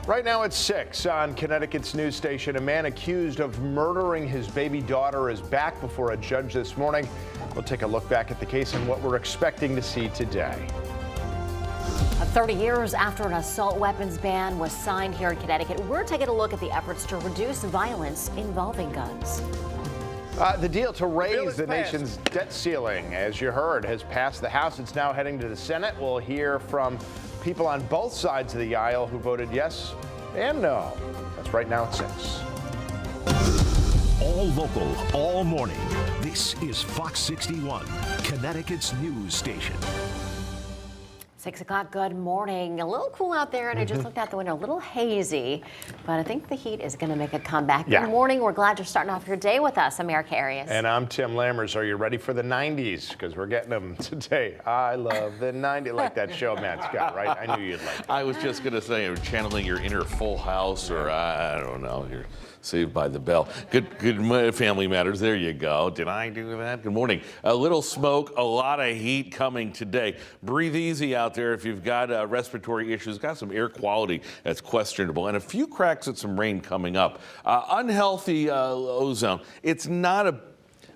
Right now at 6 on Connecticut's news station, a man accused of murdering his baby daughter is back before a judge this morning. We'll take a look back at the case and what we're expecting to see today. 30 years after an assault weapons ban was signed here in Connecticut, we're taking a look at the efforts to reduce violence involving guns. The deal to raise the nation's debt ceiling, as you heard, has passed the House. It's now heading to the Senate. We'll hear from people on both sides of the aisle who voted yes and no. That's right now at 6. All local, all morning. This is Fox 61, Connecticut's news station. 6 o'clock, good morning. A little cool out there, and I just looked out the window, a little hazy, but I think the heat is going to make a comeback. Yeah. Good morning. We're glad you're starting off your day with us. I'm Erica Arias. And I'm Tim Lammers. Are you ready for the 90s? Because we're getting them today. I love the 90s. Like that show Matt's got, right? I knew you'd like it. I was just going to say, you're channeling your inner Full House, or I don't know, you're Saved by the Bell. Good Family Matters. There you go. Did I do that? Good morning. A little smoke, a lot of heat coming today. Breathe easy out there if you've got respiratory issues. Got some air quality that's questionable, and a few cracks and some rain coming up. Unhealthy ozone. It's not a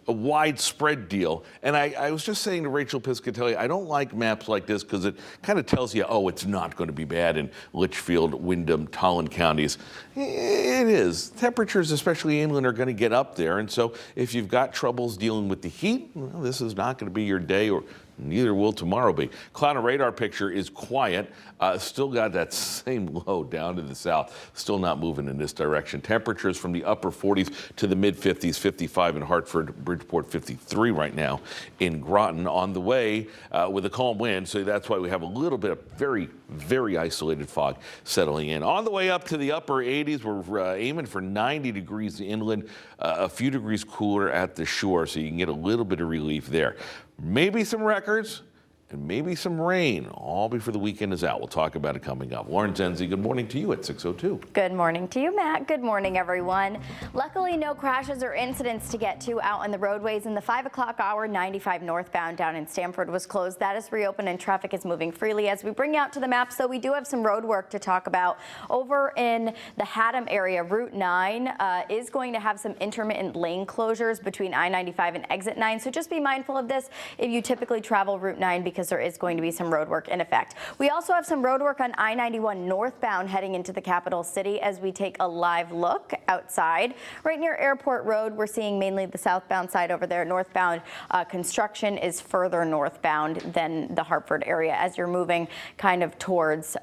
widespread deal. And I was just saying to Rachel Piscatelli, I don't like maps like this because it kind of tells you, oh, it's not going to be bad in Litchfield, Windham, Tolland counties. It is. Temperatures, especially inland, are going to get up there. And so if you've got troubles dealing with the heat, well, this is not going to be your day, or neither will tomorrow be. Cloud and radar picture is quiet. Still got that same low down to the south. Still not moving in this direction. Temperatures from the upper 40s to the mid 50s, 55 in Hartford, Bridgeport 53 right now in Groton. On the way with a calm wind, so that's why we have a little bit of very, very isolated fog settling in. On the way up to the upper 80s, we're aiming for 90 degrees inland, a few degrees cooler at the shore, so you can get a little bit of relief there. Maybe some records and maybe some rain, all before the weekend is out. We'll talk about it coming up. Lauren Zenzi, good morning to you at 6:02. Good morning to you, Matt. Good morning, everyone. Luckily, no crashes or incidents to get to out on the roadways. In the 5 o'clock hour, 95 northbound down in Stamford was closed. That is reopened and traffic is moving freely. As we bring you out to the map, so we do have some road work to talk about. Over in the Haddam area, Route 9 is going to have some intermittent lane closures between I-95 and Exit 9. So just be mindful of this if you typically travel Route 9, because there is going to be some road work in effect. We also have some road work on I-91 northbound heading into the capital city as we take a live look outside. Right near Airport Road, we're seeing mainly the southbound side over there. Northbound construction is further northbound than the Hartford area as you're moving kind of towards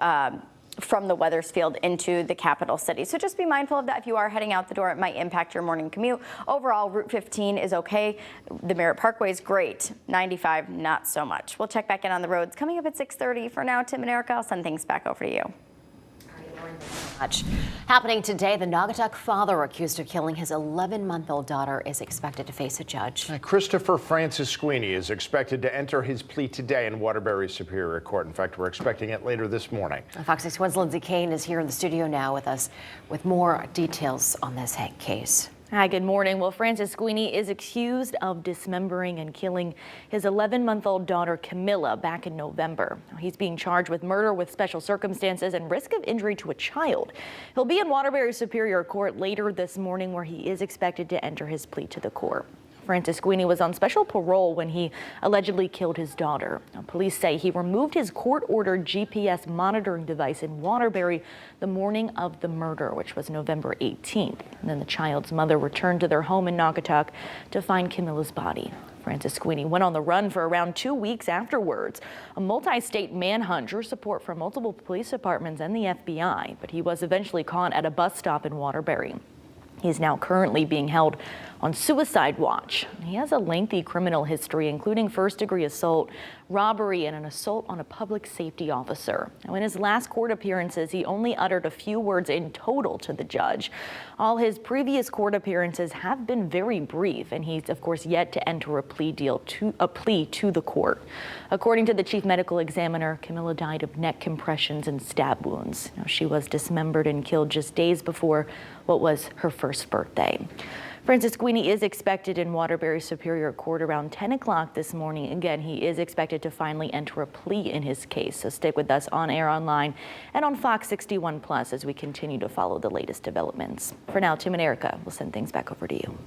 from the Wethersfield into the capital city. So just be mindful of that. If you are heading out the door, it might impact your morning commute. Overall, Route 15 is okay. The Merritt Parkway is great. 95, not so much. We'll check back in on the roads coming up at 6:30. For now, Tim and Erica, I'll send things back over to you. Much. Happening today, the Naugatuck father accused of killing his 11-month-old daughter is expected to face a judge. Christopher Francis Sweeney is expected to enter his plea today in Waterbury Superior Court. In fact, we're expecting it later this morning. Fox 61's Lindsay Kane is here in the studio now with us with more details on this case. Hi, good morning. Well, Francis Sweeney is accused of dismembering and killing his 11-month-old daughter, Camilla, back in November. He's being charged with murder with special circumstances and risk of injury to a child. He'll be in Waterbury Superior Court later this morning, where he is expected to enter his plea to the court. Francis Sweeney was on special parole when he allegedly killed his daughter. Now, police say he removed his court-ordered GPS monitoring device in Waterbury the morning of the murder, which was November 18th. And then the child's mother returned to their home in Naugatuck to find Camilla's body. Francis Sweeney went on the run for around 2 weeks afterwards. A multi-state manhunt drew support from multiple police departments and the FBI, but he was eventually caught at a bus stop in Waterbury. He's now currently being held on suicide watch. He has a lengthy criminal history, including first-degree assault, robbery, and an assault on a public safety officer. Now, in his last court appearances, he only uttered a few words in total to the judge. All his previous court appearances have been very brief, and he's, of course, yet to enter a plea to the court. According to the chief medical examiner, Camilla died of neck compressions and stab wounds. Now, she was dismembered and killed just days before what was her first birthday. Francis Sweeney is expected in Waterbury Superior Court around 10 o'clock this morning. Again, he is expected to finally enter a plea in his case. So stick with us on air, online, and on Fox 61 Plus as we continue to follow the latest developments. For now, Tim and Erica will send things back over to you.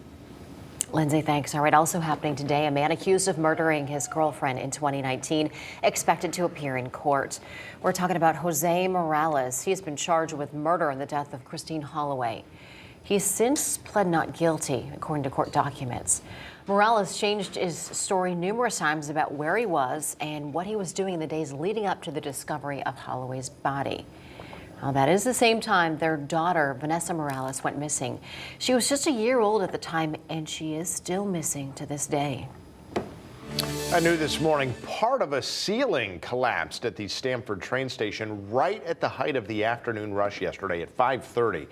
Lindsay, thanks. All right, also happening today, a man accused of murdering his girlfriend in 2019 expected to appear in court. We're talking about Jose Morales. He's been charged with murder in the death of Christine Holloway. He's since pled not guilty, according to court documents. Morales changed his story numerous times about where he was and what he was doing in the days leading up to the discovery of Holloway's body. Now, that is the same time their daughter, Vanessa Morales, went missing. She was just a year old at the time, and she is still missing to this day. New this morning, part of a ceiling collapsed at the Stamford train station right at the height of the afternoon rush yesterday at 5:30.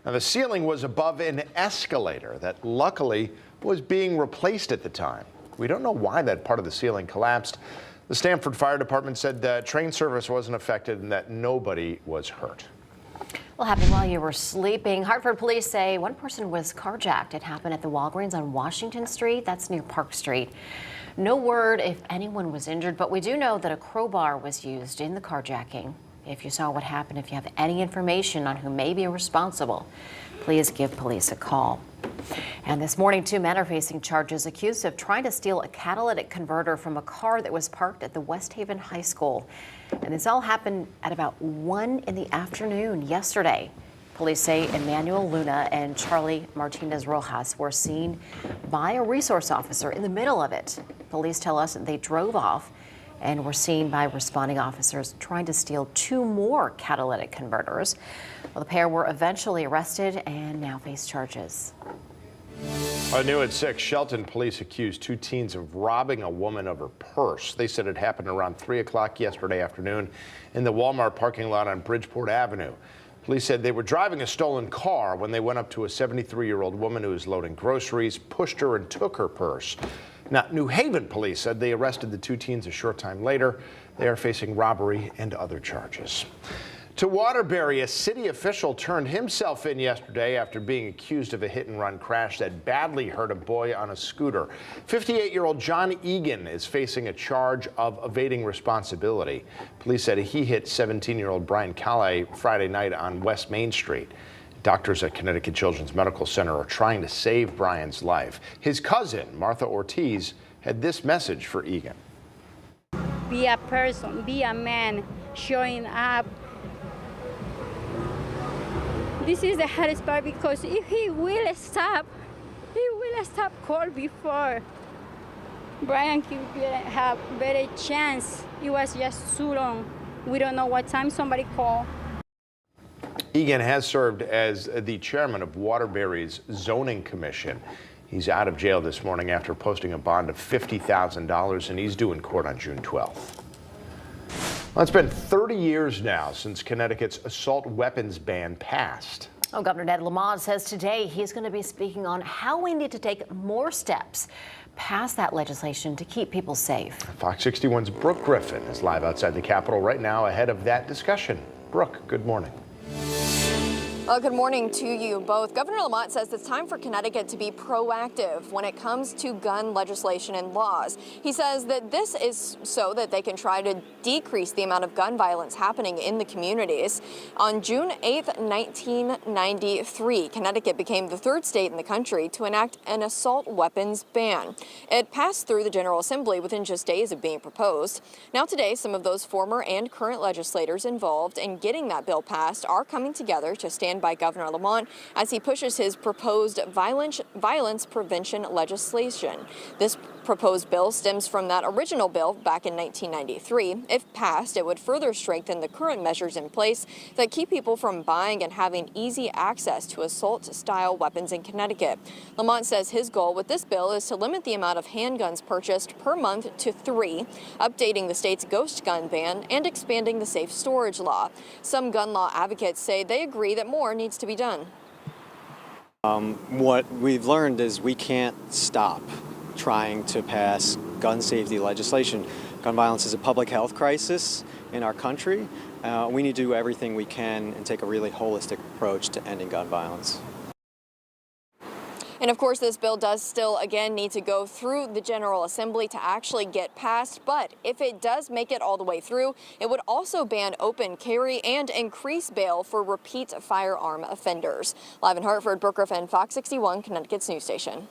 Now, the ceiling was above an escalator that luckily was being replaced at the time. We don't know why that part of the ceiling collapsed. The Stamford Fire Department said that train service wasn't affected and that nobody was hurt. Well, happened while you were sleeping. Hartford police say one person was carjacked. It happened at the Walgreens on Washington Street. That's near Park Street. No word if anyone was injured, but we do know that a crowbar was used in the carjacking. If you saw what happened, if you have any information on who may be responsible, please give police a call. And this morning, 2 men are facing charges accused of trying to steal a catalytic converter from a car that was parked at the West Haven High School. And this all happened at about 1 in the afternoon yesterday. Police say Emmanuel Luna and Charlie Martinez Rojas were seen by a resource officer in the middle of it. Police tell us that they drove off and were seen by responding officers trying to steal 2 more catalytic converters. Well, the pair were eventually arrested and now face charges. New at 6, Shelton police accused 2 teens of robbing a woman of her purse. They said it happened around 3 o'clock yesterday afternoon in the Walmart parking lot on Bridgeport Avenue. Police said they were driving a stolen car when they went up to a 73-year-old woman who was loading groceries, pushed her and took her purse. Now, New Haven police said they arrested the 2 teens a short time later. They are facing robbery and other charges. To Waterbury, a city official turned himself in yesterday after being accused of a hit-and-run crash that badly hurt a boy on a scooter. 58-year-old John Egan is facing a charge of evading responsibility. Police said he hit 17-year-old Brian Calais Friday night on West Main Street. Doctors at Connecticut Children's Medical Center are trying to save Brian's life. His cousin, Martha Ortiz, had this message for Egan. Be a person, be a man, showing up. This is the hardest part because if he will stop call before. Brian could have better chance. It was just too long. We don't know what time somebody called. Egan has served as the chairman of Waterbury's Zoning Commission. He's out of jail this morning after posting a bond of $50,000, and he's due in court on June 12th. Well, it's been 30 years now since Connecticut's assault weapons ban passed. Oh, Governor Ned Lamont says today he's going to be speaking on how we need to take more steps past that legislation to keep people safe. Fox 61's Brooke Griffin is live outside the Capitol right now ahead of that discussion. Brooke, good morning. Well, good morning to you both. Governor Lamont says it's time for Connecticut to be proactive when it comes to gun legislation and laws. He says that this is so that they can try to decrease the amount of gun violence happening in the communities. On June 8th, 1993, Connecticut became the 3rd state in the country to enact an assault weapons ban. It passed through the General Assembly within just days of being proposed. Now today, some of those former and current legislators involved in getting that bill passed are coming together to stand by Governor Lamont as he pushes his proposed violence prevention legislation. This proposed bill stems from that original bill back in 1993. If passed, it would further strengthen the current measures in place that keep people from buying and having easy access to assault-style weapons in Connecticut. Lamont says his goal with this bill is to limit the amount of handguns purchased per month to 3, updating the state's ghost gun ban, and expanding the safe storage law. Some gun law advocates say they agree that more needs to be done. What we've learned is we can't stop trying to pass gun safety legislation. Gun violence is a public health crisis in our country. We need to do everything we can and take a really holistic approach to ending gun violence. And of course, this bill does still, again, need to go through the General Assembly to actually get passed. But if it does make it all the way through, it would also ban open carry and increase bail for repeat firearm offenders. Live in Hartford, Brooke Griffin, Fox 61, Connecticut's news station.